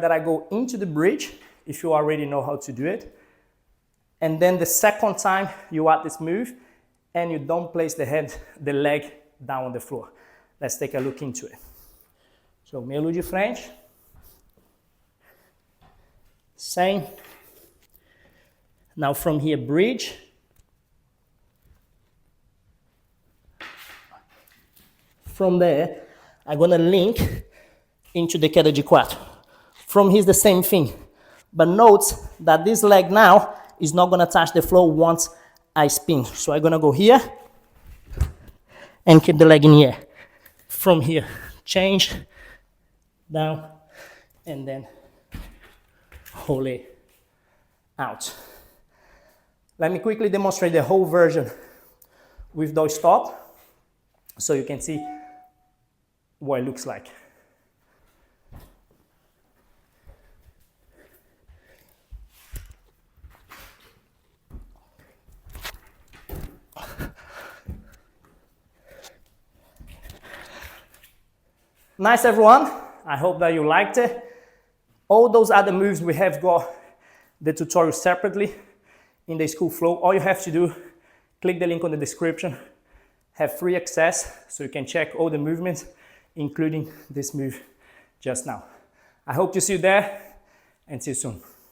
that I go into the bridge, if you already know how to do it. And then the second time you add this move and you don't place the leg down on the floor. Let's take a look into it. So, meio de frente. Same. Now from here, bridge. From there, I'm gonna link into the queda de quatro. From here, the same thing. But note that this leg now is not gonna touch the floor once I spin. So I'm gonna go here and keep the leg in here. From here, change, down, and then hold it out. Let me quickly demonstrate the whole version with those stop so you can see what it looks like. Nice, everyone. I hope that you liked it. All those other moves, we have got the tutorial separately in the school flow. All you have to do, click the link on the description, have free access so you can check all the movements, including this move just now. I hope to see you there and see you soon.